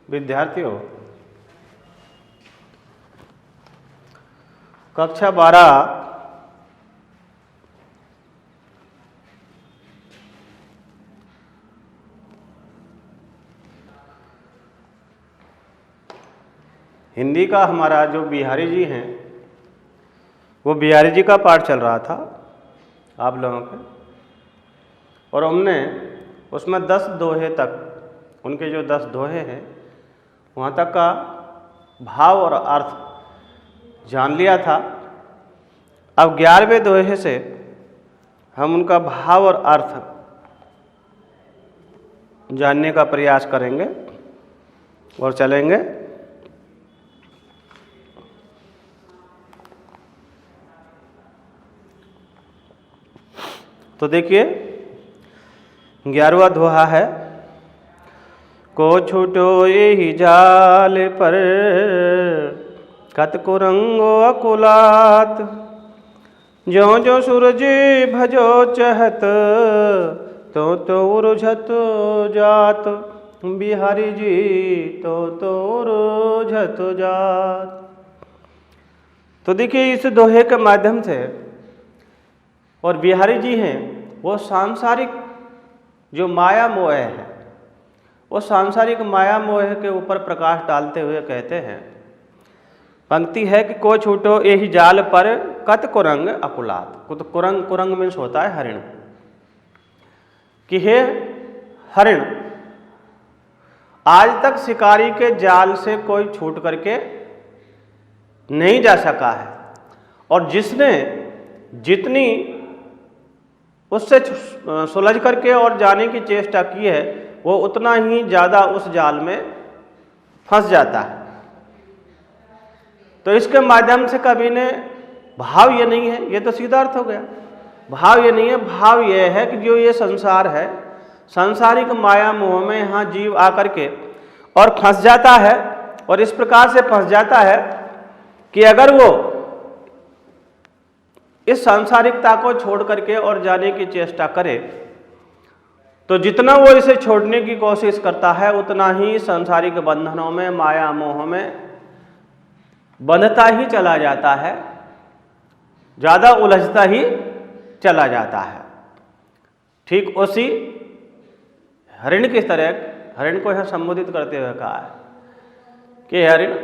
विद्यार्थियों, कक्षा 12 हिंदी का हमारा जो बिहारी जी हैं, वो बिहारी जी का पाठ चल रहा था आप लोगों के, और हमने उसमें 10 दोहे तक, उनके जो 10 दोहे हैं वहाँ तक का भाव और अर्थ जान लिया था। अब 11वें दोहे से हम उनका भाव और अर्थ जानने का प्रयास करेंगे और चलेंगे। तो देखिए 11वां दोहा है, को छूटो यही जाल पर कत कुरंगो अकुलात, जो जो सूरज भजो चहत तो उर्झत जात, बिहारी जी तो उर्झत जात। तो देखिए इस दोहे के माध्यम से, और बिहारी जी हैं वो सांसारिक जो माया मोह है, वो सांसारिक माया मोह के ऊपर प्रकाश डालते हुए कहते हैं, पंक्ति है कि को छूटो यही जाल पर कत कुरंग अकुलात। कुरंग, कुरंग मीन्स होता है हरिण, कि हे हरिण, आज तक शिकारी के जाल से कोई छूट करके नहीं जा सका है, और जिसने जितनी उससे सुलझ करके और जाने की चेष्टा की है, वो उतना ही ज़्यादा उस जाल में फंस जाता है। तो इसके माध्यम से कवि ने, भाव ये नहीं है, ये तो सीधा अर्थ हो गया, भाव ये नहीं है, भाव ये है कि जो ये संसार है, सांसारिक माया मोह में यहाँ जीव आकर के और फंस जाता है, और इस प्रकार से फंस जाता है कि अगर वो इस सांसारिकता को छोड़ करके और जाने की चेष्टा करे, तो जितना वो इसे छोड़ने की कोशिश करता है उतना ही सांसारिक बंधनों में, माया मोह में बंधता ही चला जाता है, ज़्यादा उलझता ही चला जाता है। ठीक उसी हरिण की तरह, हरिण को यहाँ संबोधित करते हुए कहा है कि हरिण,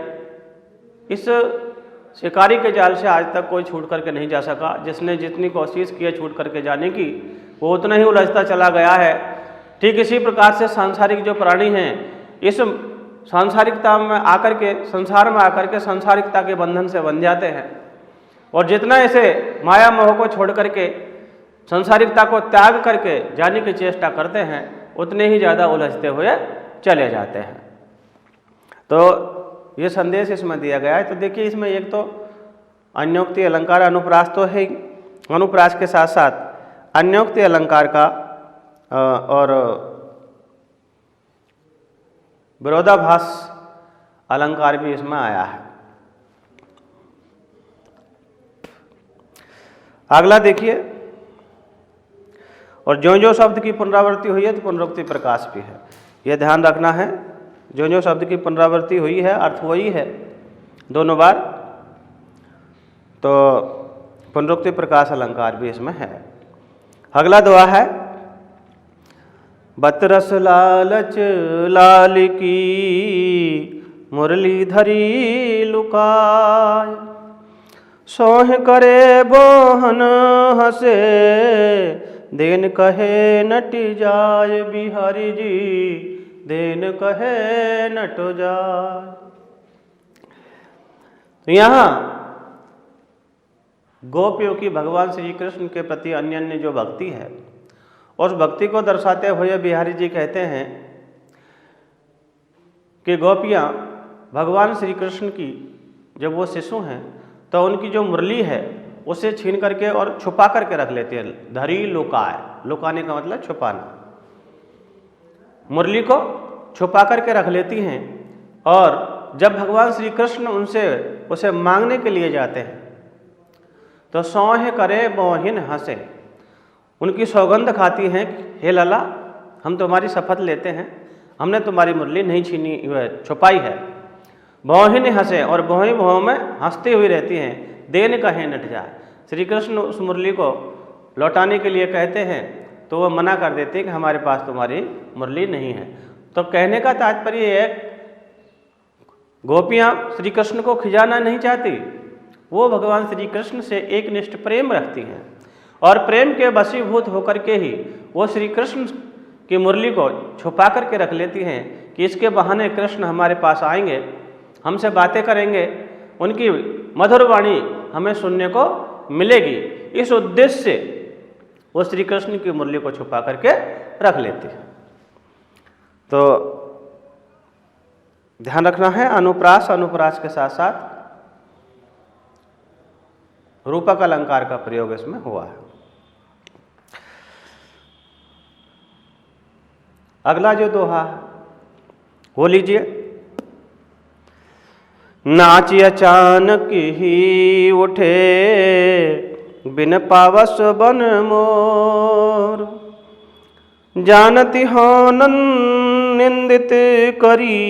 इस शिकारी के जाल से आज तक कोई छूट करके नहीं जा सका, जिसने जितनी कोशिश की है छूट करके जाने की, वो उतना ही उलझता चला गया है। ठीक इसी प्रकार से सांसारिक जो प्राणी हैं, इस सांसारिकता में आकर के, संसार में आकर के सांसारिकता के बंधन से बंध जाते हैं, और जितना इसे माया मोह को छोड़ करके, सांसारिकता को त्याग करके जाने की चेष्टा करते हैं, उतने ही ज़्यादा उलझते हुए चले जाते हैं। तो ये संदेश इसमें दिया गया है। तो देखिए इसमें एक तो अन्योक्ति अलंकार, अनुप्रास तो है, अनुप्रास के साथ साथ अन्योक्ति अलंकार का और विरोधाभास अलंकार भी इसमें आया है। अगला देखिए, और जो जो शब्द की पुनरावृत्ति हुई है तो पुनरुक्ति प्रकाश भी है, यह ध्यान रखना है। जो जो शब्द की पुनरावृत्ति हुई है अर्थ वही है दोनों बार, तो पुनरुक्ति प्रकाश अलंकार भी इसमें है। अगला दोहा है, बतरस लालच लाल की मुरली धरी लुकाय, सोह करे बोहन हसे देन कहे नट जाय, बिहारी जी देन कहे नट जाय। तो यहाँ गोपियों की भगवान श्री कृष्ण के प्रति अन्य जो भक्ति है, उस भक्ति को दर्शाते हुए बिहारी जी कहते हैं कि गोपियाँ भगवान श्री कृष्ण की जब वो शिशु हैं तो उनकी जो मुरली है उसे छीन करके और छुपा करके रख लेते हैं। धरी लुकाय, लुकाने का मतलब छुपाना, मुरली को छुपा करके रख लेती हैं, और जब भगवान श्री कृष्ण उनसे उसे मांगने के लिए जाते हैं तो सौह करे मोहिन हंसे, उनकी सौगंध खाती हैं, हे लला हम तुम्हारी शपथ लेते हैं, हमने तुम्हारी मुरली नहीं छीनी, छुपाई है। भौहिन हंसे, और भौही भौं में हंसती हुई रहती हैं। देन कहें नट जाए, श्री कृष्ण उस मुरली को लौटाने के लिए कहते हैं तो वो मना कर देते हैं कि हमारे पास तुम्हारी मुरली नहीं है। तो कहने का तात्पर्य है, गोपियाँ श्री कृष्ण को खिजाना नहीं चाहती, वो भगवान श्री कृष्ण से एक निष्ठ प्रेम रखती हैं और प्रेम के वशीभूत होकर के ही वो श्री कृष्ण की मुरली को छुपा करके रख लेती हैं कि इसके बहाने कृष्ण हमारे पास आएंगे, हमसे बातें करेंगे, उनकी मधुर वाणी हमें सुनने को मिलेगी। इस उद्देश्य से वो श्री कृष्ण की मुरली को छुपा करके रख लेती है। तो ध्यान रखना है, अनुप्रास, अनुप्रास के साथ साथ रूपक अलंकार का प्रयोग इसमें हुआ है। अगला जो दोहा है वो लीजिए। नाची अचानक ही उठे बिन पावस बन मोर, जानती हो निंदित करी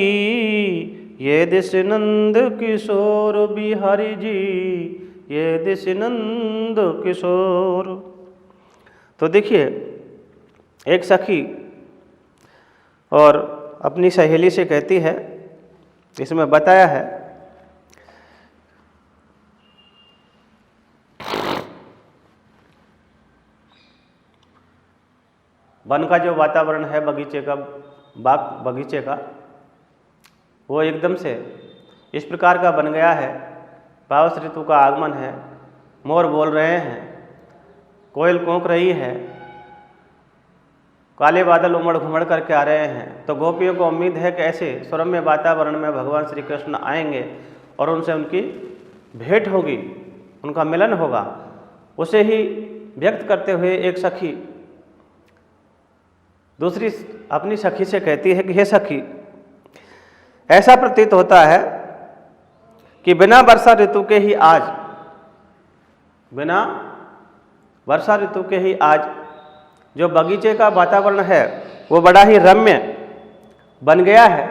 ये दिस नंद किशोर। बिहारी जी, ये दिस नंद किशोर। तो देखिए, एक सखी और अपनी सहेली से कहती है, इसमें बताया है वन का जो वातावरण है, बगीचे का, बाग बगीचे का, वो एकदम से इस प्रकार का बन गया है। पावस ऋतु का आगमन है, मोर बोल रहे हैं, कोयल कूक रही है, काले बादल उमड़ घुमड़ करके आ रहे हैं। तो गोपियों को उम्मीद है कि ऐसे सुरम्य वातावरण में भगवान श्री कृष्ण आएंगे और उनसे उनकी भेंट होगी, उनका मिलन होगा। उसे ही व्यक्त करते हुए एक सखी दूसरी अपनी सखी से कहती है कि हे सखी, ऐसा प्रतीत होता है कि बिना वर्षा ऋतु के ही आज, बिना वर्षा ऋतु के ही आज जो बगीचे का वातावरण है वो बड़ा ही रम्य बन गया है।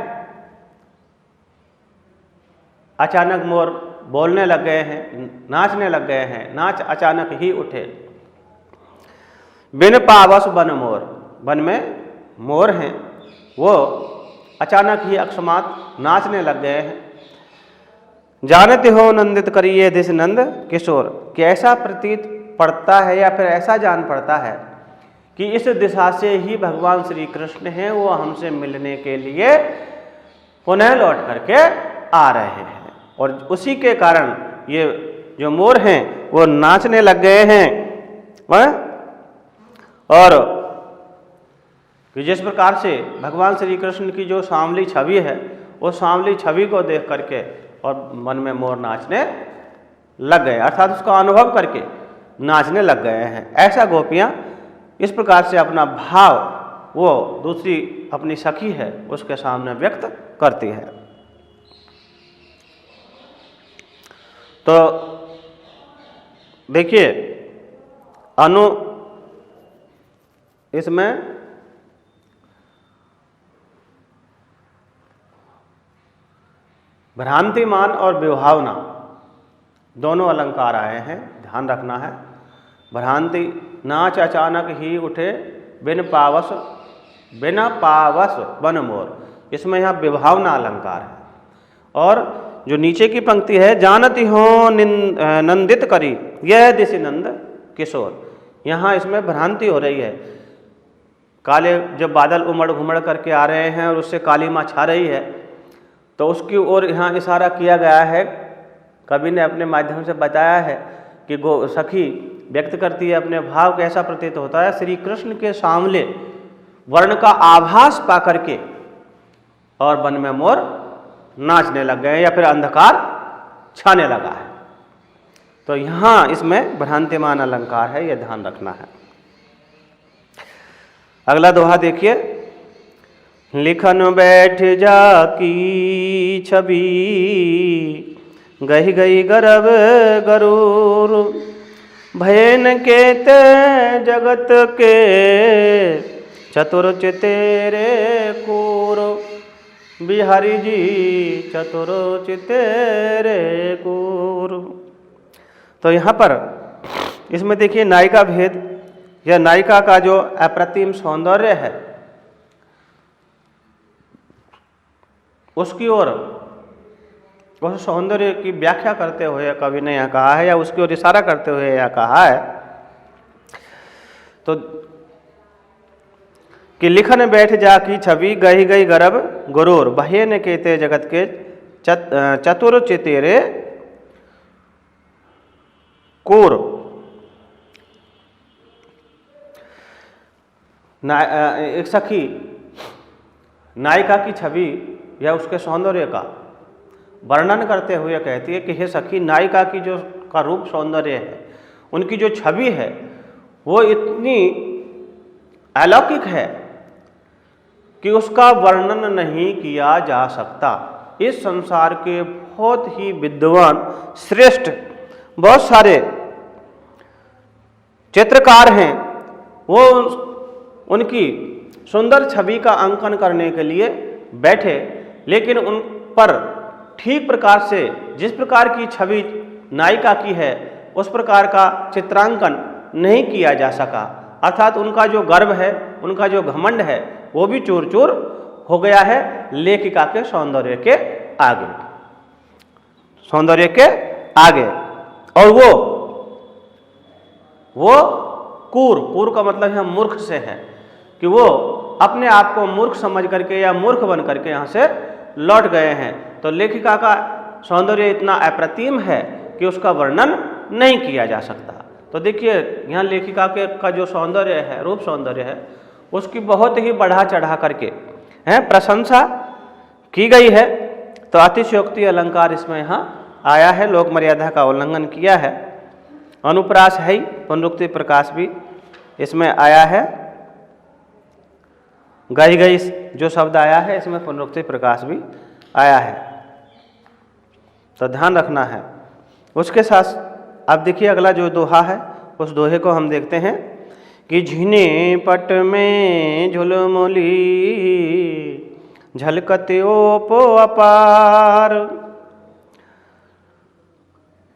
अचानक मोर बोलने लग गए हैं, नाचने लग गए हैं, नाच अचानक ही उठे। बिन पावस बन मोर, वन में मोर हैं, वो अचानक ही अकस्मात नाचने लग गए हैं। जानते हो नंदित करिए दिस नंद किशोर, कि ऐसा प्रतीत पड़ता है या फिर ऐसा जान पड़ता है कि इस दिशा से ही भगवान श्री कृष्ण हैं, वो हमसे मिलने के लिए पुनः लौट करके आ रहे हैं। और उसी के कारण ये जो मोर हैं वो नाचने लग गए हैं। और जिस प्रकार से भगवान श्री कृष्ण की जो सांवली छवि है, उस सांवली छवि को देख करके और मन में मोर नाचने लग गए, अर्थात उसका अनुभव करके नाचने लग गए हैं। ऐसा गोपियाँ इस प्रकार से अपना भाव वो दूसरी अपनी सखी है उसके सामने व्यक्त करती है। तो देखिए, इसमें भ्रांतिमान और विभावना दोनों अलंकार आए हैं, ध्यान रखना है। भ्रांति, नाच अचानक ही उठे बिना पावस बन मोर, इसमें यहाँ विभावना अलंकार है। और जो नीचे की पंक्ति है, जानती हो नंदित करी यह दिस नंद किशोर, यहाँ इसमें भ्रांति हो रही है। काले जब बादल उमड़ घुमड़ करके आ रहे हैं और उससे काली माँ छा रही है, तो उसकी ओर यहाँ इशारा किया गया है। कवि ने अपने माध्यम से बताया है कि सखी व्यक्त करती है अपने भाव, कैसा प्रतीत होता है श्री कृष्ण के सामने वर्ण का आभास पा करके और वन में मोर नाचने लग गए या फिर अंधकार छाने लगा है। तो यहाँ इसमें भ्रांतिमान अलंकार है, यह ध्यान रखना है। अगला दोहा देखिए। लिखन बैठ जा की छवि, गही गई गर्भ गरूर, भयन के ते जगत के चतुर चितेरे कूर, बिहारी जी चतुर चितेरे कूर। तो यहाँ पर इसमें देखिए नायिका भेद या नायिका का जो अप्रतिम सौंदर्य है उसकी ओर, उस सौंदर्य की व्याख्या करते हुए कवि ने यह कहा है या उसकी ओर इशारा करते हुए यह कहा है तो कि लिखन बैठ जा की छवि गही गई गर्भ गुरूर, बहे न केते जगत के चतुर चितेरे कूर। एक सखी नायिका की छवि या उसके सौंदर्य का वर्णन करते हुए कहती है कि हे सखी, नायिका की जो का रूप सौंदर्य है, उनकी जो छवि है वो इतनी अलौकिक है कि उसका वर्णन नहीं किया जा सकता। इस संसार के बहुत ही विद्वान श्रेष्ठ बहुत सारे चित्रकार हैं, वो उनकी सुंदर छवि का अंकन करने के लिए बैठे, लेकिन उन पर ठीक प्रकार से जिस प्रकार की छवि नायिका की है उस प्रकार का चित्रांकन नहीं किया जा सका। अर्थात उनका जो गर्व है, उनका जो घमंड है, वो भी चूर चूर हो गया है लेखिका के सौंदर्य के आगे, सौंदर्य के आगे। और वो कूर का मतलब यहाँ मूर्ख से है कि वो अपने आप को मूर्ख समझ करके या मूर्ख बन करके यहाँ से लौट गए हैं। तो लेखिका का सौंदर्य इतना अप्रतिम है कि उसका वर्णन नहीं किया जा सकता। तो देखिए यहाँ लेखिका के का जो सौंदर्य है, रूप सौंदर्य है, उसकी बहुत ही बढ़ा चढ़ा करके प्रशंसा की गई है। तो अतिशयोक्ति अलंकार इसमें यहाँ आया है, लोक मर्यादा का उल्लंघन किया है। अनुप्रास है ही, पुनरुक्ति प्रकाश भी इसमें आया है। गई गई जो शब्द आया है इसमें पुनरुक्ति प्रकाश भी आया है, तो ध्यान रखना है। उसके साथ अब देखिए अगला जो दोहा है, उस दोहे को हम देखते हैं कि झिने पट में झुलमुली झलकते ओपो अपार,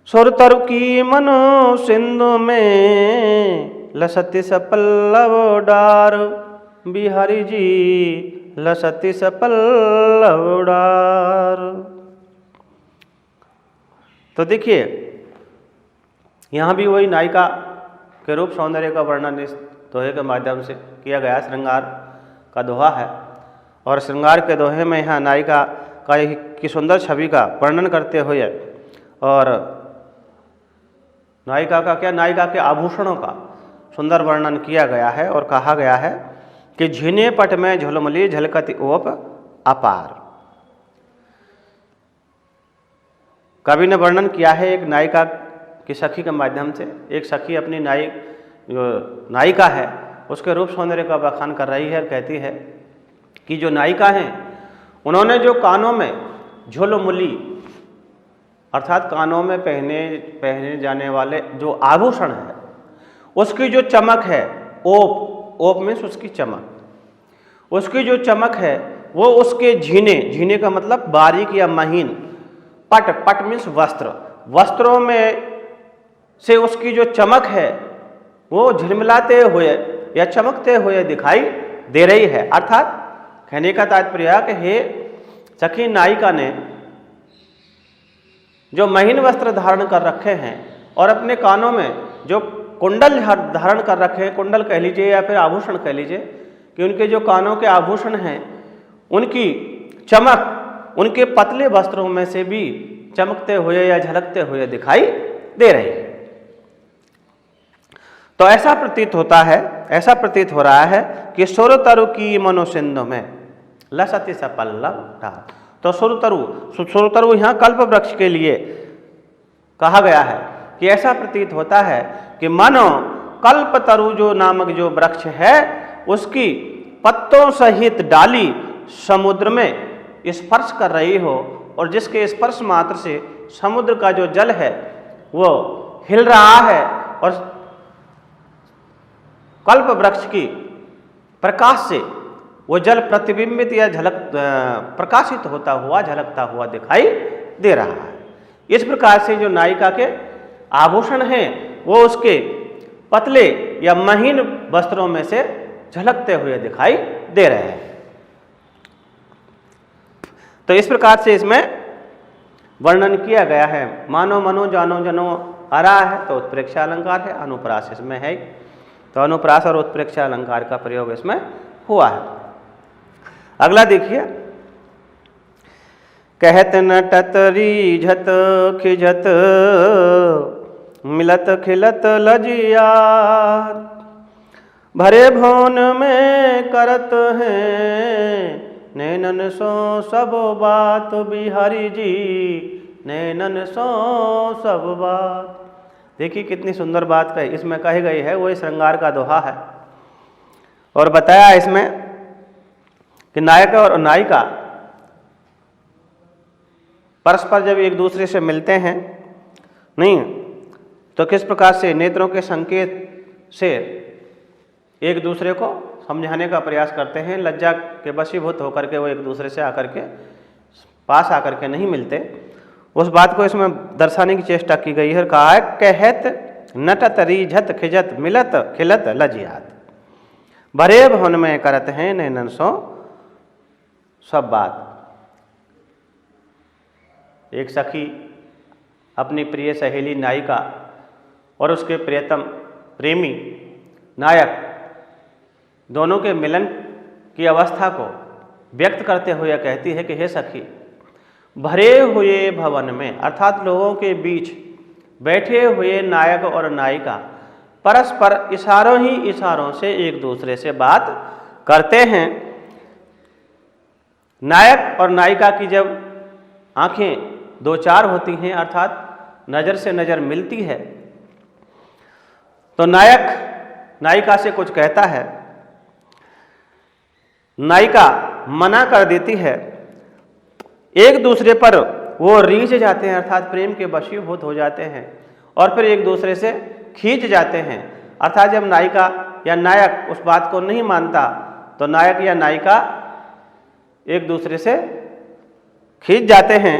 सुरतरु की मनो सिंधु में लसति सपल्लव डार, बिहारी जी लसति सपल्लव डार। तो देखिए यहाँ भी वही नायिका के रूप सौंदर्य का वर्णन इस दोहे के माध्यम से किया गया। श्रृंगार का दोहा है और श्रृंगार के दोहे में यहाँ नायिका की सुंदर छवि का वर्णन करते हुए और नायिका का क्या, नायिका के आभूषणों का सुंदर वर्णन किया गया है और कहा गया है कि झिने पट में झुलमुली झलकती ओप अपार। कवि ने वर्णन किया है एक नायिका की सखी के माध्यम से। एक सखी अपनी नायिका है उसके रूप सौंदर्य का बखान कर रही है और कहती है कि जो नायिका हैं उन्होंने जो कानों में झुलमुली अर्थात कानों में पहने जाने वाले जो आभूषण है उसकी जो चमक है, ओप मीन्स उसकी चमक, उसकी जो चमक है वो उसके झीने का मतलब बारीक या महीन, पट मीन्स वस्त्रों में से उसकी जो चमक है वो झिलमिलाते हुए या चमकते हुए दिखाई दे रही है। अर्थात कहने का तात्पर्य है कि हे सखी, नायिका ने जो महीन वस्त्र धारण कर रखे हैं और अपने कानों में जो कुंडल धारण कर रखे हैं, कुंडल कह लीजिए या फिर आभूषण कह लीजिए, कि उनके जो कानों के आभूषण हैं उनकी चमक उनके पतले वस्त्रों में से भी चमकते हुए या झलकते हुए दिखाई दे रही है। तो ऐसा प्रतीत हो रहा है कि सुरतरु की मनोसिंधु में लसति सपल्लव डार। तो सुरतरु यहाँ कल्प वृक्ष के लिए कहा गया है कि ऐसा प्रतीत होता है कि मानो कल्पतरु जो नामक जो वृक्ष है उसकी पत्तों सहित डाली समुद्र में स्पर्श कर रही हो और जिसके स्पर्श मात्र से समुद्र का जो जल है वो हिल रहा है और कल्प वृक्ष की प्रकाश से वो जल प्रतिबिंबित या प्रकाशित होता हुआ, झलकता हुआ दिखाई दे रहा है। इस प्रकार से जो नायिका के आभूषण हैं वो उसके पतले या महीन वस्त्रों में से झलकते हुए दिखाई दे रहे हैं। तो इस प्रकार से इसमें वर्णन किया गया है। मानो मनो जानो जनो आ रहा है तो उत्प्रेक्षा अलंकार है, अनुप्रास इसमें है। तो अनुप्रास और उत्प्रेक्षा अलंकार का प्रयोग इसमें हुआ है। अगला देखिए, कहत नटत रीझत खिझत मिलत खिलत लजिया, भरे भवन में करत हैं नैनन सो सब बात, बिहारी जी नैनन सो सब बात। देखिए कितनी सुंदर बात कही इसमें कही गई है, वही श्रृंगार का दोहा है। और बताया इसमें कि नायक और नायिका परस्पर जब एक दूसरे से मिलते हैं नहीं तो किस प्रकार से नेत्रों के संकेत से एक दूसरे को समझाने का प्रयास करते हैं। लज्जा के वशीभूत होकर के वो एक दूसरे से आकर के पास आकर के नहीं मिलते, उस बात को इसमें दर्शाने की चेष्टा की गई है। कहा है कहत नटत रीझत खिजत मिलत खिलत लजियात, भरे भवन में करत हैं नैनन सो सब बात। एक सखी अपनी प्रिय सहेली नायिका और उसके प्रियतम प्रेमी नायक दोनों के मिलन की अवस्था को व्यक्त करते हुए कहती है कि हे सखी, भरे हुए भवन में अर्थात लोगों के बीच बैठे हुए नायक और नायिका परस्पर इशारों ही इशारों से एक दूसरे से बात करते हैं। नायक और नायिका की जब आंखें दो चार होती हैं अर्थात नज़र से नज़र मिलती है तो नायक नायिका से कुछ कहता है, नायिका मना कर देती है, एक दूसरे पर वो रीझ जाते हैं अर्थात प्रेम के वशीभूत हो जाते हैं और फिर एक दूसरे से खींच जाते हैं। अर्थात जब नायिका या नायक उस बात को नहीं मानता तो नायक या नायिका एक दूसरे से खींच जाते हैं।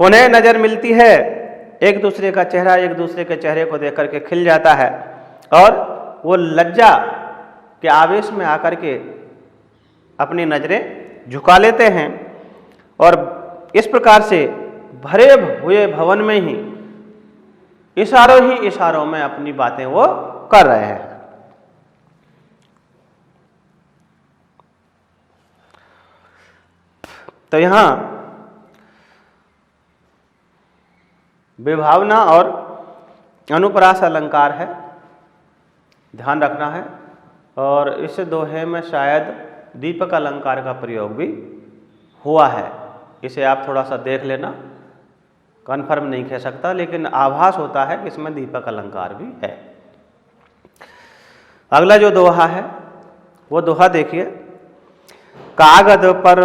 पुनः नज़र मिलती है, एक दूसरे का चेहरा एक दूसरे के चेहरे को देख करके खिल जाता है और वो लज्जा के आवेश में आकर के अपनी नज़रें झुका लेते हैं और इस प्रकार से भरे हुए भवन में ही इशारों में अपनी बातें वो कर रहे हैं। तो यहाँ विभावना और अनुप्रास अलंकार है, ध्यान रखना है। और इस दोहे में शायद दीपक अलंकार का प्रयोग भी हुआ है, इसे आप थोड़ा सा देख लेना, कन्फर्म नहीं कह सकता लेकिन आभास होता है कि इसमें दीपक अलंकार भी है। अगला जो दोहा है वो दोहा देखिए, कागज पर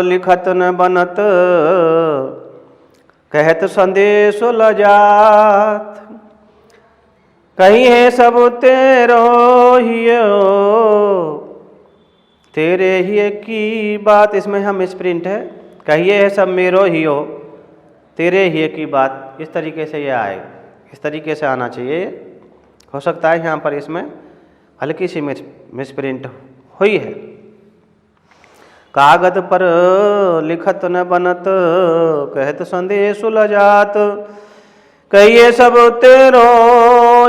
लिखत न बनत कहत संदेश लजात, कहीं है सब तेरो हियो तेरे ही की बात। इसमें हम स्प्रिंट है, कहिए है सब मेरो हियो तेरे ही की बात, इस तरीके से ये आए, इस तरीके से आना चाहिए। हो सकता है यहाँ पर इसमें हल्की सी मिसप्रिंट हुई है। कागज पर लिखत न बनत कहत संदेश लजात, कहिए सब तेरो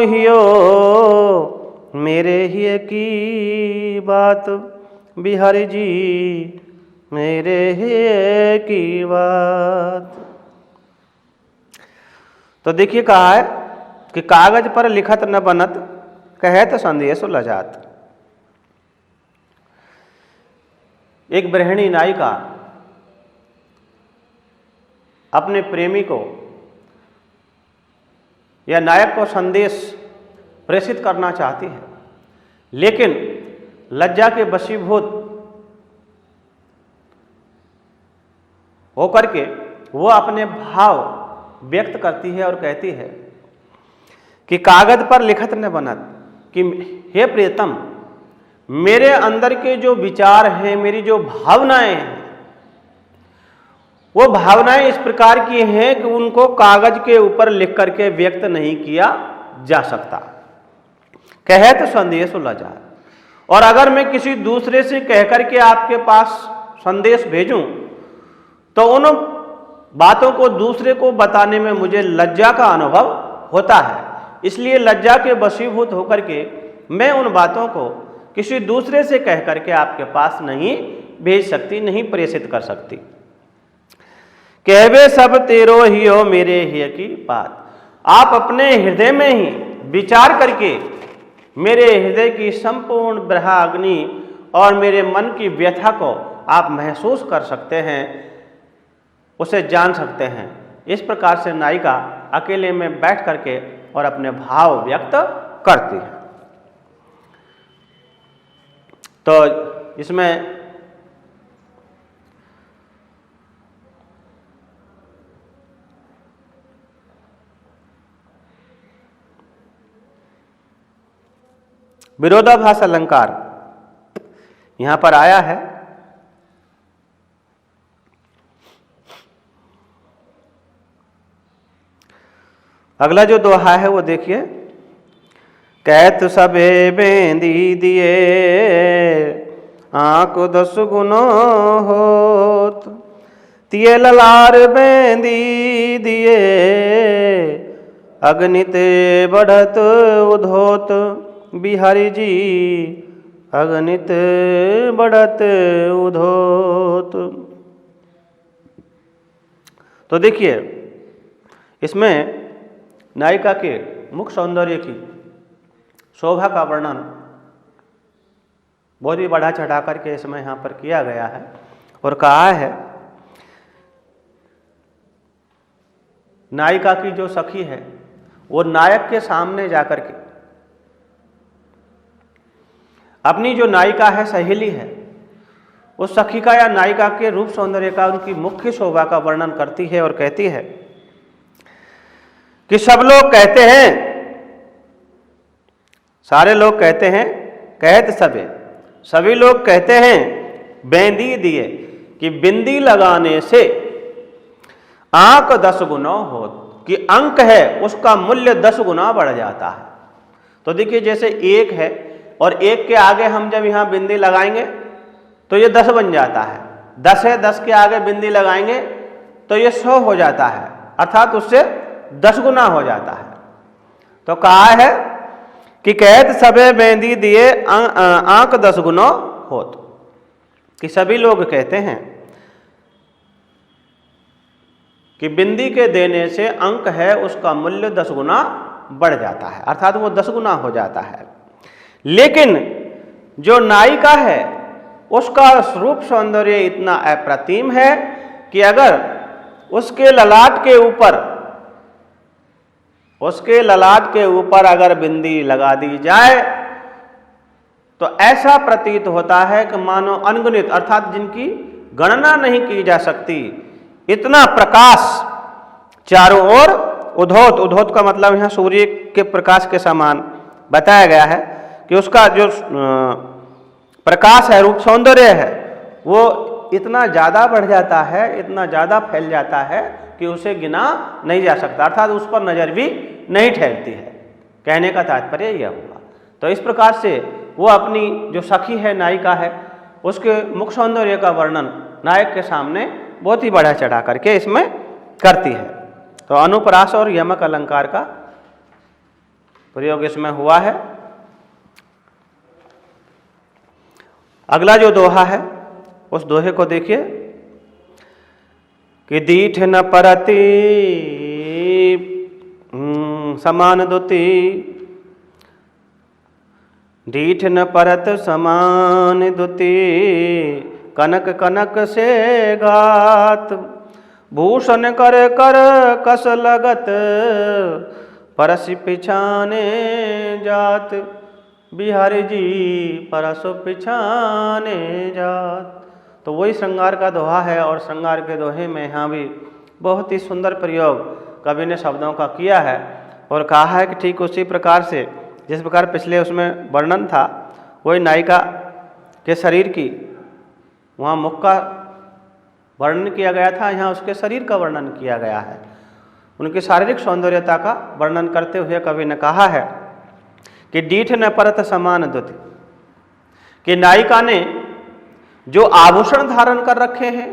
हियो मेरे ही की बात, बिहारी जी मेरे ही की बात। तो देखिए कहा है कि कागज पर लिखत न बनत कहत संदेश लजात। एक गृहिणी नायिका अपने प्रेमी को या नायक को संदेश प्रेषित करना चाहती है, लेकिन लज्जा के वशीभूत होकर के वो अपने भाव व्यक्त करती है और कहती है कि कागज पर लिखत न बनत, कि हे प्रियतम मेरे अंदर के जो विचार हैं, मेरी जो भावनाएं हैं, वो भावनाएं इस प्रकार की हैं कि उनको कागज के ऊपर लिख करके व्यक्त नहीं किया जा सकता। कहत संदेश लजा। और अगर मैं किसी दूसरे से कह करके आपके पास संदेश भेजूं तो उन बातों को दूसरे को बताने में मुझे लज्जा का अनुभव होता है। इसलिए लज्जा के वशीभूत होकर के मैं उन बातों को किसी दूसरे से कह करके आपके पास नहीं भेज सकती, नहीं प्रेषित कर सकती। कहवे सब तेरो ही हो मेरे ही की बात। आप अपने हृदय में ही विचार करके मेरे हृदय की संपूर्ण ब्रह्माग्नि और मेरे मन की व्यथा को आप महसूस कर सकते हैं, उसे जान सकते हैं। इस प्रकार से नायिका अकेले में बैठ करके और अपने भाव व्यक्त करती है। तो इसमें विरोधाभास अलंकार यहां पर आया है। अगला जो दोहा है वो देखिए। कहत सबे बेंदी दिए आंख 10 गुनो होत, तिये ललार बेंदी दिए अगनित बढ़त उधोत। बिहारी जी अगनित बढ़त उधोत। तो देखिए इसमें नायिका के मुख सौंदर्य की शोभा का वर्णन बहुत ही बढ़ा चढ़ा करके इसमें यहाँ पर किया गया है और कहा है नायिका की जो सखी है वो नायक के सामने जाकर के अपनी जो नायिका है, सहेली है, उस सखी का या नायिका के रूप सौंदर्य का, उनकी मुख्य शोभा का वर्णन करती है और कहती है कि सब लोग कहते हैं, सारे लोग कहते हैं, कहत सबे, सभी लोग कहते हैं बेंदी दिए कि बिंदी लगाने से आंक 10 गुना हो, कि अंक है उसका मूल्य 10 गुना बढ़ जाता है। तो देखिए जैसे 1 है और 1 के आगे हम जब यहाँ बिंदी लगाएंगे तो ये 10 बन जाता है। 10 है, 10 के आगे बिंदी लगाएंगे तो ये 100 हो जाता है, अर्थात उससे 10 गुना हो जाता है। तो कहा है कि कहत सबे बेंदी दिए आंक 10 गुना होत, कि सभी लोग कहते हैं कि बिंदी के देने से अंक है उसका मूल्य 10 गुना बढ़ जाता है, अर्थात वो 10 गुना हो जाता है। लेकिन जो नायिका है उसका रूप सौंदर्य इतना अप्रतिम है कि अगर उसके ललाट के ऊपर अगर बिंदी लगा दी जाए तो ऐसा प्रतीत होता है कि मानो अनगिनत, अर्थात जिनकी गणना नहीं की जा सकती, इतना प्रकाश चारों ओर उधोत, उधोत का मतलब यहाँ सूर्य के प्रकाश के समान बताया गया है कि उसका जो प्रकाश है, रूप सौंदर्य है, वो इतना ज़्यादा बढ़ जाता है, इतना ज़्यादा फैल जाता है कि उसे गिना नहीं जा सकता, अर्थात उस पर नज़र भी नहीं ठहरती है। कहने का तात्पर्य यह हुआ। तो इस प्रकार से वो अपनी जो सखी है, नायिका है, उसके मुख सौंदर्य का वर्णन नायक के सामने बहुत ही बढ़ा चढ़ा करके इसमें करती है। तो अनुप्रास और यमक अलंकार का प्रयोग इसमें हुआ है। अगला जो दोहा है उस दोहे को देखिए कि दीठ न परति समान दुति, दीठ न परत समान दुति, कनक कनक से घात, भूषण कर कर कस लगत, परसि पिछाने जात। बिहारी जी परसो पिछाने जात। तो वही श्रृंगार का दोहा है और श्रृंगार के दोहे में यहाँ भी बहुत ही सुंदर प्रयोग कवि ने शब्दों का किया है और कहा है कि ठीक उसी प्रकार से जिस प्रकार पिछले उसमें वर्णन था, वही नायिका के शरीर की, वहाँ मुख का वर्णन किया गया था, यहाँ उसके शरीर का वर्णन किया गया है। उनकी शारीरिक सौंदर्यता का वर्णन करते हुए कवि ने कहा है कि डीठ न परत समान दुति, कि नायिका ने जो आभूषण धारण कर रखे हैं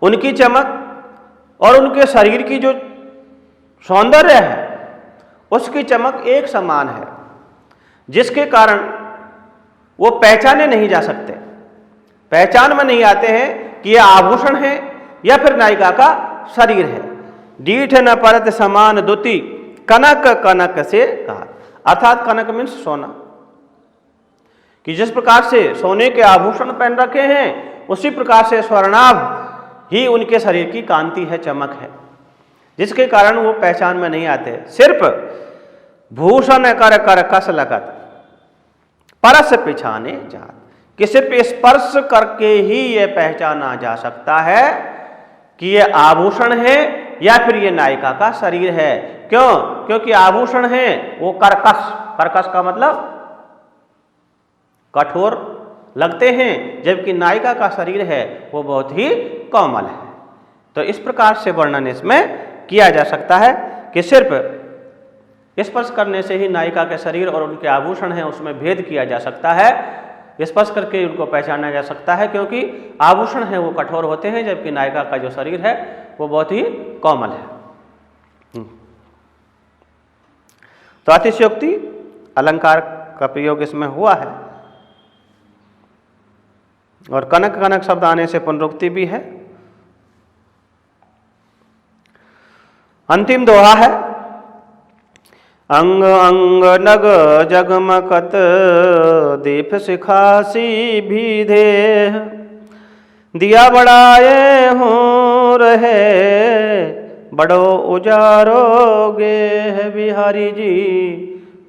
उनकी चमक और उनके शरीर की जो सौंदर्य है उसकी चमक एक समान है, जिसके कारण वो पहचाने नहीं जा सकते, पहचान में नहीं आते हैं कि यह आभूषण है या फिर नायिका का शरीर है। डीठ न परत समान दुति कनक कनक से कहा, अर्थात कनक मीन्स सोना, कि जिस प्रकार से सोने के आभूषण पहन रखे हैं उसी प्रकार से स्वर्णाभ ही उनके शरीर की कांति है, चमक है, जिसके कारण वो पहचान में नहीं आते। सिर्फ भूषण कर कर कस लगत परस पिछाने जात, कि सिर्फ स्पर्श करके ही ये पहचाना जा सकता है कि ये आभूषण है या फिर ये नायिका का शरीर है। क्यों? क्योंकि आभूषण है वो कर्कश, कर्कश का मतलब कठोर लगते हैं, जबकि नायिका का शरीर है वो बहुत ही कोमल है। तो इस प्रकार से वर्णन इसमें किया जा सकता है कि सिर्फ स्पर्श करने से ही नायिका के शरीर और उनके आभूषण हैं उसमें भेद किया जा सकता है, स्पर्श करके उनको पहचाना जा सकता है, क्योंकि आभूषण है वो कठोर होते हैं जबकि नायिका का जो शरीर है वो बहुत ही कोमल है। तो अतिशयोक्ति अलंकार का प्रयोग इसमें हुआ है और कनक कनक शब्द आने से पुनरुक्ति भी है। अंतिम दोहा है, अंग अंग नग जगमकत दीप सिखासी भी देह, दिया बढ़ाए हो रहे बड़ो उजारो गे, बिहारी जी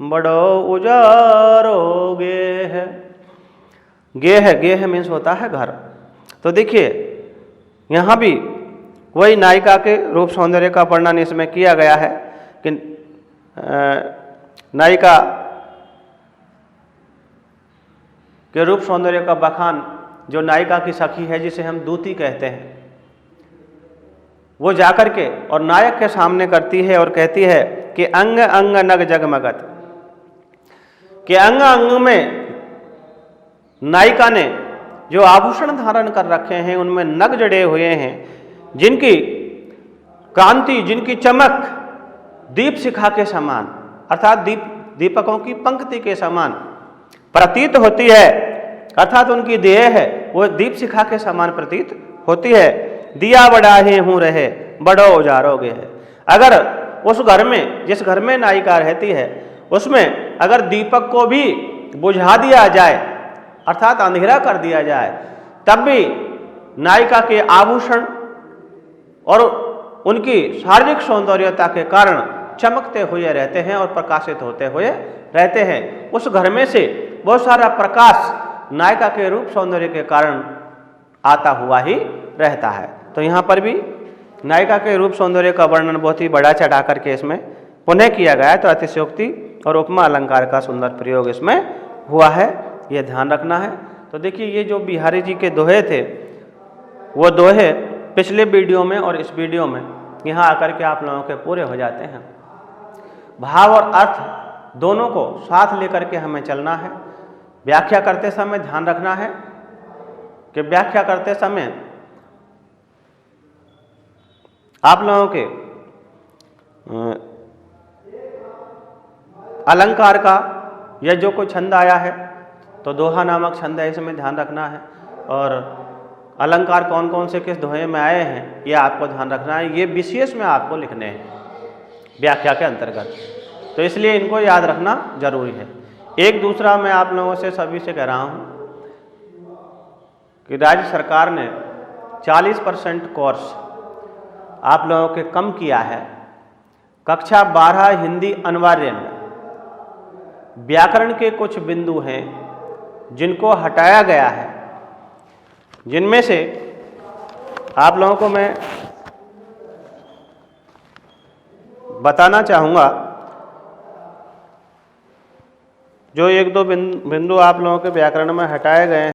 बड़ो उजारो गे। गेह मीन्स होता है घर। तो देखिए यहाँ भी वही नायिका के रूप सौंदर्य का वर्णन इसमें किया गया है कि नायिका के रूप सौंदर्य का बखान जो नायिका की सखी है जिसे हम दूती कहते हैं, वो जाकर के और नायक के सामने करती है और कहती है कि अंग अंग नग जगमगत, कि अंग अंग में नायिका ने जो आभूषण धारण कर रखे हैं उनमें नग जड़े हुए हैं, जिनकी कांति, जिनकी चमक दीप शिखा के समान, अर्थात दीपकों की पंक्ति के समान प्रतीत होती है, अर्थात उनकी देह है वो दीप शिखा के समान प्रतीत होती है। दिया बढ़ाए हूँ रहे बड़ो उजारोगे है। अगर उस घर में, जिस घर में नायिका रहती है, उसमें अगर दीपक को भी बुझा दिया जाए अर्थात अंधेरा कर दिया जाए, तब भी नायिका के आभूषण और उनकी शारीरिक सौंदर्यता के कारण चमकते हुए रहते हैं और प्रकाशित होते हुए रहते हैं। उस घर में से बहुत सारा प्रकाश नायिका के रूप सौंदर्य के कारण आता हुआ ही रहता है। तो यहाँ पर भी नायिका के रूप सौंदर्य का वर्णन बहुत ही बढ़ा चढ़ा करके इसमें पुनः किया गया है। तो अतिशयोक्ति और उपमा अलंकार का सुंदर प्रयोग इसमें हुआ है, ये ध्यान रखना है। तो देखिए ये जो बिहारी जी के दोहे थे वो दोहे पिछले वीडियो में और इस वीडियो में यहाँ आकर के आप लोगों के पूरे हो जाते हैं। भाव और अर्थ दोनों को साथ लेकर के हमें चलना है। व्याख्या करते समय ध्यान रखना है कि व्याख्या करते समय आप लोगों के अलंकार का या जो कोई छंद आया है तो दोहा नामक छंद है, इसमें ध्यान रखना है। और अलंकार कौन कौन से किस दोहे में आए हैं ये आपको ध्यान रखना है। ये विशेष में आपको लिखने हैं व्याख्या के अंतर्गत, तो इसलिए इनको याद रखना जरूरी है। एक दूसरा मैं आप लोगों से सभी से कह रहा हूँ कि राज्य सरकार ने 40% कोर्स आप लोगों के कम किया है। कक्षा 12 हिंदी अनिवार्य में व्याकरण के कुछ बिंदु हैं जिनको हटाया गया है, जिनमें से आप लोगों को मैं बताना चाहूँगा जो एक दो बिंदु आप लोगों के व्याकरण में हटाए गए हैं